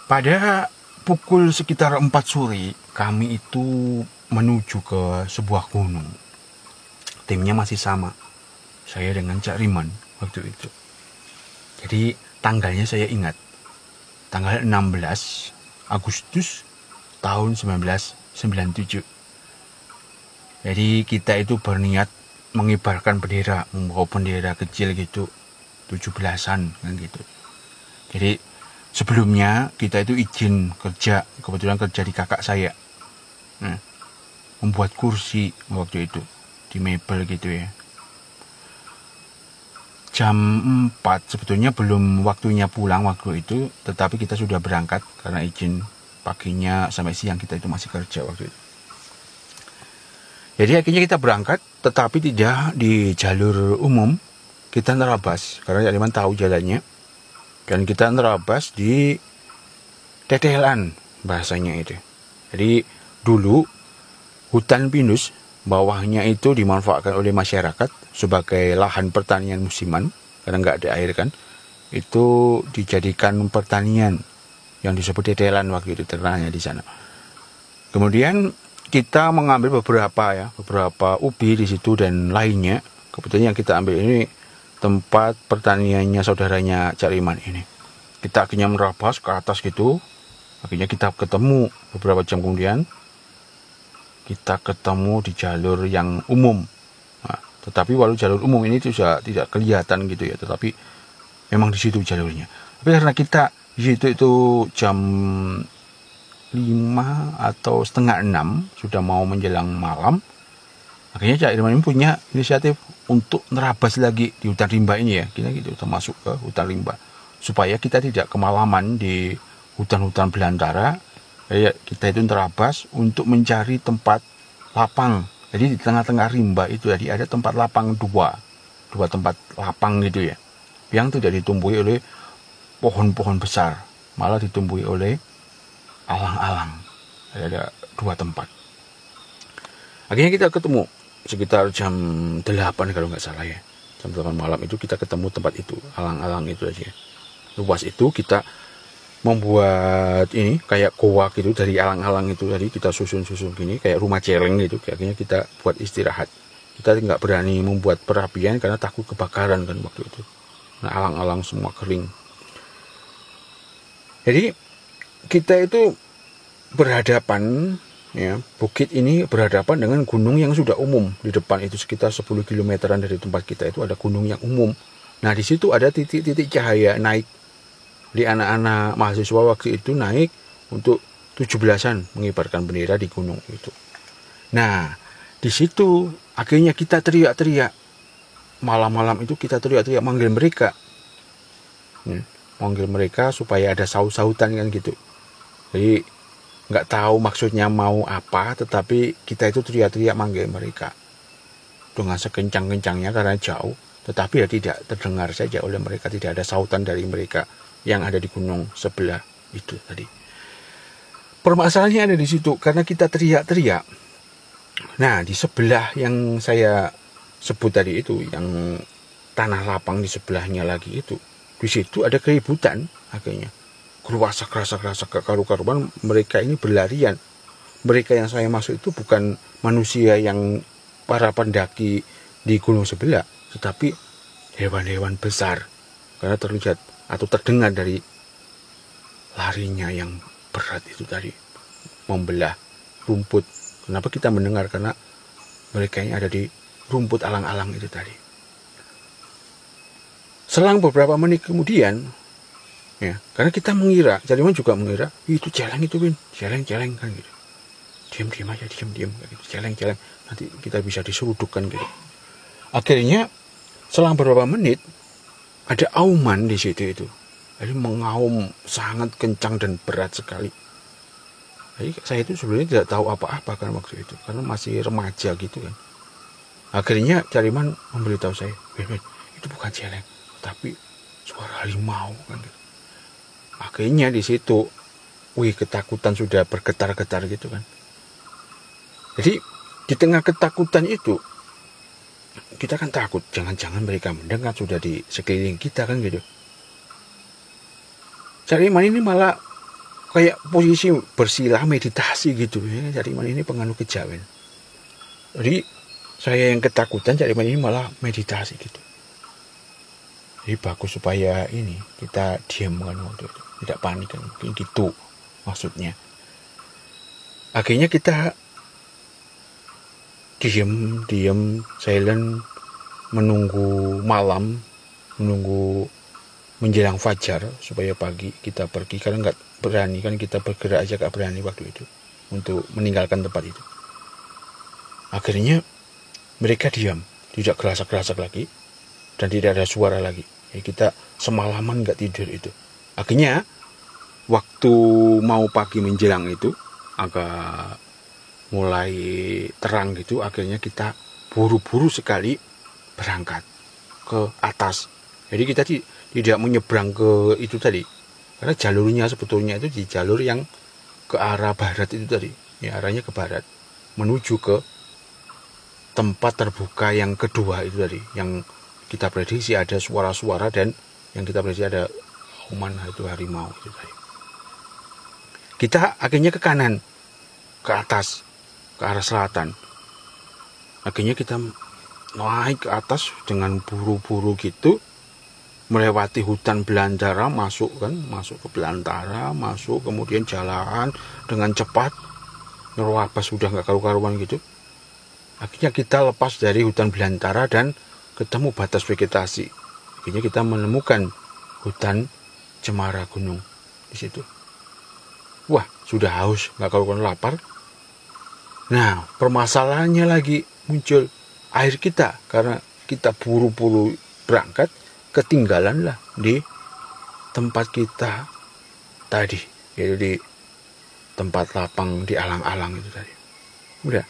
Pada pukul sekitar 4 sore, kami itu menuju ke sebuah gunung. Timnya masih sama, saya dengan Cak Riman waktu itu. Jadi tanggalnya saya ingat, tanggal 16 Agustus tahun 1997. Jadi kita itu berniat mengibarkan bendera, membawa bendera kecil gitu, 17-an kan gitu. Jadi sebelumnya kita itu izin kerja, kebetulan kerja di kakak saya. Nah, membuat kursi waktu itu di mebel gitu ya. Jam 4 sebetulnya belum waktunya pulang waktu itu, tetapi kita sudah berangkat karena izin paginya sampai siang kita itu masih kerja waktu itu. Jadi akhirnya kita berangkat, tetapi tidak di jalur umum, kita nerabas karena Cariman tahu jalannya, dan kita nerabas di tetelan bahasanya itu. Jadi dulu hutan pinus bawahnya itu dimanfaatkan oleh masyarakat sebagai lahan pertanian musiman karena nggak ada air kan. Itu dijadikan pertanian yang disebut tetelan waktu itu terkenalnya di sana. Kemudian kita mengambil beberapa ubi di situ dan lainnya. Kebetulan yang kita ambil ini tempat pertaniannya saudaranya Cak Riman ini. Kita akhirnya merabas ke atas gitu. Akhirnya kita ketemu beberapa jam kemudian. Kita ketemu di jalur yang umum. Nah, tetapi walau jalur umum ini juga tidak kelihatan gitu ya. Tetapi memang di situ jalurnya. Tapi karena kita di situ itu jam 5 atau setengah 6 sudah mau menjelang malam, akhirnya Cak Irman ini punya inisiatif untuk nerabas lagi di hutan rimba ini ya. Kita gitu termasuk ke hutan rimba supaya kita tidak kemalaman di hutan-hutan belantara. Ya, kita itu nerabas untuk mencari tempat lapang. Jadi di tengah-tengah rimba itu jadi ada tempat lapang dua tempat lapang gitu ya, yang tidak ditumbuhi oleh pohon-pohon besar, malah ditumbuhi oleh alang-alang. Ada 2 tempat. Akhirnya kita ketemu sekitar jam 8 kalau nggak salah ya. Jam 8 malam itu kita ketemu tempat itu, alang-alang itu aja. Luas itu kita membuat ini kayak goa gitu dari alang-alang itu tadi, kita susun-susun gini kayak rumah celeng gitu. Akhirnya kita buat istirahat. Kita nggak berani membuat perapian karena takut kebakaran kan waktu itu. Nah, alang-alang semua kering. Jadi kita itu berhadapan ya, bukit ini berhadapan dengan gunung yang sudah umum. Di depan itu sekitar 10 kilometeran dari tempat kita itu ada gunung yang umum. Nah, di situ ada titik-titik cahaya naik. Di anak-anak mahasiswa waktu itu naik untuk 17-an mengibarkan bendera di gunung itu. Nah, di situ akhirnya kita teriak-teriak. Malam-malam itu kita teriak-teriak manggil mereka. Manggil mereka supaya ada saut-sautan kan gitu. Jadi nggak tahu maksudnya mau apa, tetapi kita itu teriak-teriak manggil mereka dengan sekencang-kencangnya karena jauh, tetapi ya tidak terdengar saja oleh mereka, tidak ada sautan dari mereka yang ada di gunung sebelah itu tadi. Permasalahannya ada di situ karena kita teriak-teriak. Nah, di sebelah yang saya sebut tadi itu, yang tanah lapang di sebelahnya lagi itu, di situ ada keributan akhirnya. Kerasak karu-karuan, mereka ini berlarian. Mereka yang saya maksud itu bukan manusia yang para pendaki di gunung sebelah, tetapi hewan-hewan besar. Karena terlihat atau terdengar dari larinya yang berat itu tadi, membelah rumput. Kenapa kita mendengar? Karena mereka ini ada di rumput alang-alang itu tadi. Selang beberapa menit kemudian, ya, karena kita mengira, Cariman juga mengira, itu celeng itu Win, celeng kan gitu. Diam aja, diam gitu. Celeng, nanti kita bisa diserudukkan gitu. Akhirnya selang beberapa menit ada auman di situ itu. Jadi mengaum sangat kencang dan berat sekali. Jadi saya itu sebenarnya tidak tahu apa-apa kan waktu itu, karena masih remaja gitu kan. Akhirnya Cariman memberitahu saya, Win, itu bukan celeng, tapi suara harimau kan gitu. Akhirnya di situ, ketakutan sudah bergetar-getar gitu kan. Jadi di tengah ketakutan itu, kita kan takut, jangan-jangan mereka mendengar sudah di sekeliling kita kan gitu. Cariman ini malah kayak posisi bersila meditasi gitu ya. Cak Iman ini penganut kejawen. Jadi saya yang ketakutan, Cak Iman ini malah meditasi gitu. Jadi bagus supaya ini kita diam kan waktu itu, tidak panik kan, mungkin gitu maksudnya. Akhirnya kita diam, silent, menunggu malam, menunggu menjelang fajar supaya pagi kita pergi, karena nggak berani kan, kita bergerak aja nggak berani waktu itu untuk meninggalkan tempat itu. Akhirnya mereka diam, tidak gerasak-gerasak lagi dan tidak ada suara lagi. Ya, kita semalaman nggak tidur itu. Akhirnya waktu mau pagi menjelang itu agak mulai terang gitu, akhirnya kita buru-buru sekali berangkat ke atas. Jadi kita tidak menyeberang ke itu tadi, karena jalurnya sebetulnya itu di jalur yang ke arah barat itu tadi, ya arahnya ke barat menuju ke tempat terbuka yang kedua itu tadi, yang kita prediksi ada suara-suara dan yang kita prediksi ada auman, itu harimau itu tadi. Kita akhirnya ke kanan, ke atas, ke arah selatan. Akhirnya kita naik ke atas dengan buru-buru gitu, melewati hutan belantara, masuk ke belantara, kemudian jalan dengan cepat, nerobos sudah nggak karu-karuan gitu. Akhirnya kita lepas dari hutan belantara dan ketemu batas vegetasi. Akhirnya kita menemukan hutan cemara gunung di situ. Wah, sudah haus, nggak karu-karuan, lapar. Nah, permasalahannya lagi muncul, air kita, karena kita buru-buru berangkat, ketinggalan lah di tempat kita tadi, yaitu di tempat lapang di alang-alang itu tadi. Udah.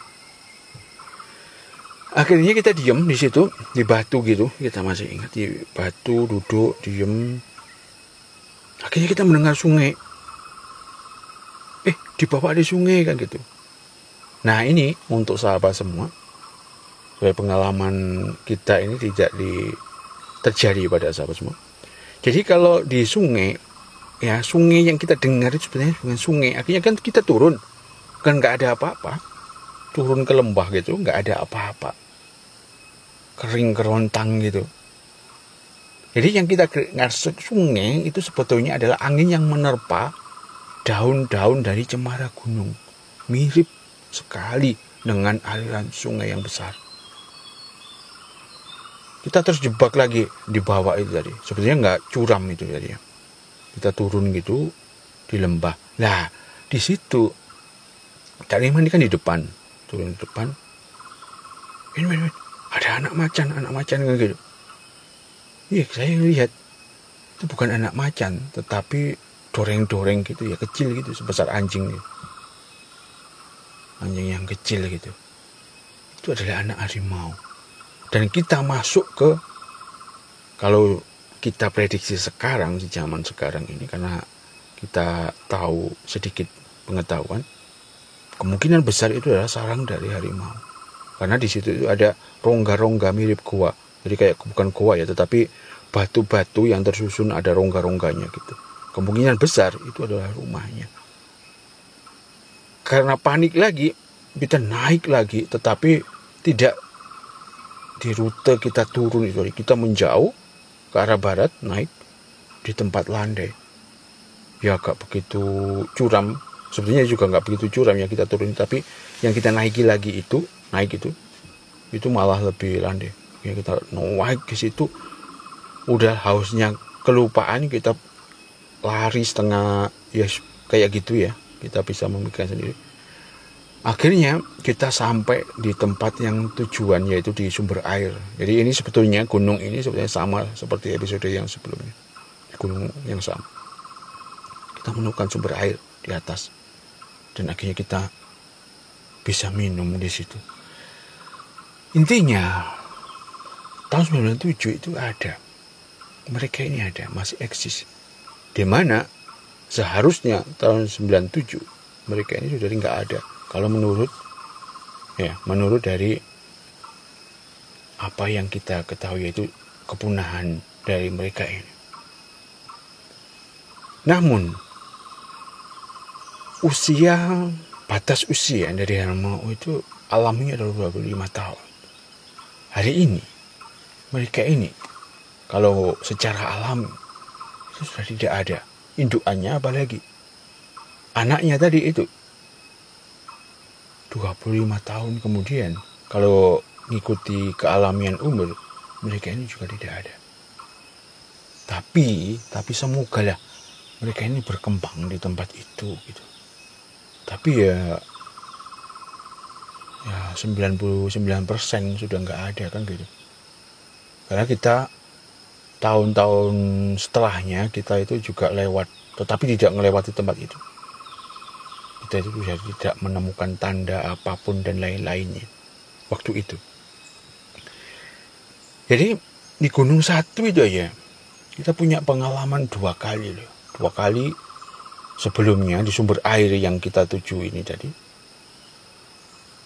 Akhirnya kita diam di situ, di batu gitu, kita masih ingat, di batu duduk diam. Akhirnya kita mendengar sungai. Di bawah ada sungai kan gitu. Nah, ini untuk sahabat semua, supaya pengalaman kita ini tidak terjadi pada sahabat semua. Jadi kalau di sungai, ya sungai yang kita dengar itu sebenarnya bukan sungai. Akhirnya kan kita turun, kan nggak ada apa-apa. Turun ke lembah gitu, nggak ada apa-apa. Kering kerontang gitu. Jadi yang kita dengar sungai itu sebetulnya adalah angin yang menerpa daun-daun dari cemara gunung. Mirip sekali dengan aliran sungai yang besar. Kita terjebak lagi di bawah itu tadi. Sebetulnya nggak curam itu tadi ya. Kita turun gitu di lembah. Nah, di situ Cak Iman ini kan di depan, turun di depan. Ini ada anak macan kan gitu. Iya, saya lihat itu bukan anak macan, tetapi doreng-doreng gitu ya, kecil gitu, sebesar anjing gitu. Anjing yang kecil gitu. Itu adalah anak harimau. Dan kita masuk ke, kalau kita prediksi sekarang, di zaman sekarang ini, karena kita tahu sedikit pengetahuan, kemungkinan besar itu adalah sarang dari harimau. Karena di situ itu ada rongga-rongga mirip goa. Jadi kayak bukan goa ya, tetapi batu-batu yang tersusun ada rongga-rongganya gitu. Kemungkinan besar itu adalah rumahnya. Karena panik lagi, kita naik lagi, tetapi tidak di rute kita turun itu. Kita menjauh ke arah barat, naik di tempat landai. Ya agak begitu curam. Sebetulnya juga nggak begitu curam yang kita turun, tapi yang kita naik itu malah lebih landai. Ya, kita naik ke situ, udah hausnya kelupaan, kita lari setengah ya kayak gitu ya, kita bisa memikirkan sendiri. Akhirnya kita sampai di tempat yang tujuan, yaitu di sumber air. Jadi ini sebetulnya gunung ini sebetulnya sama seperti episode yang sebelumnya, gunung yang sama. Kita menemukan sumber air di atas dan akhirnya kita bisa minum di situ. Intinya tahun 97 itu ada, mereka ini ada, masih eksis. Di mana seharusnya tahun 97 mereka ini sudah nggak ada. Kalau menurut dari apa yang kita ketahui, yaitu kepunahan dari mereka ini. Namun batas usia dari harimau itu alaminya adalah 25 tahun. Hari ini mereka ini kalau secara alami itu sudah tidak ada indukannya, apalagi anaknya tadi itu 25 tahun kemudian kalau ngikuti kealamian umur mereka ini juga tidak ada. Tapi semoga lah mereka ini berkembang di tempat itu gitu. Tapi ya 99% sudah nggak ada kan gitu. Karena kita tahun-tahun setelahnya kita itu juga lewat, tetapi tidak melewati tempat itu. Kita itu sudah tidak menemukan tanda apapun dan lain-lainnya waktu itu. Jadi di Gunung Satu itu ya kita punya pengalaman 2 kali loh. 2 kali sebelumnya di sumber air yang kita tuju ini tadi.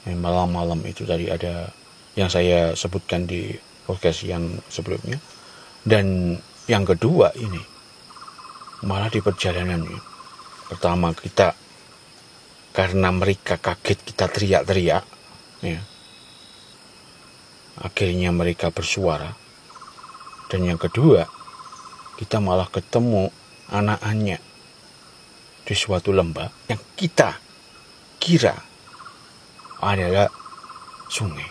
Malam-malam itu tadi ada yang saya sebutkan di podcast yang sebelumnya. Dan yang kedua ini malah di perjalanan ini. Pertama kita karena mereka kaget kita teriak-teriak ya. Akhirnya mereka bersuara. Dan yang kedua kita malah ketemu anak-anaknya di suatu lembah yang kita kira adalah sungai.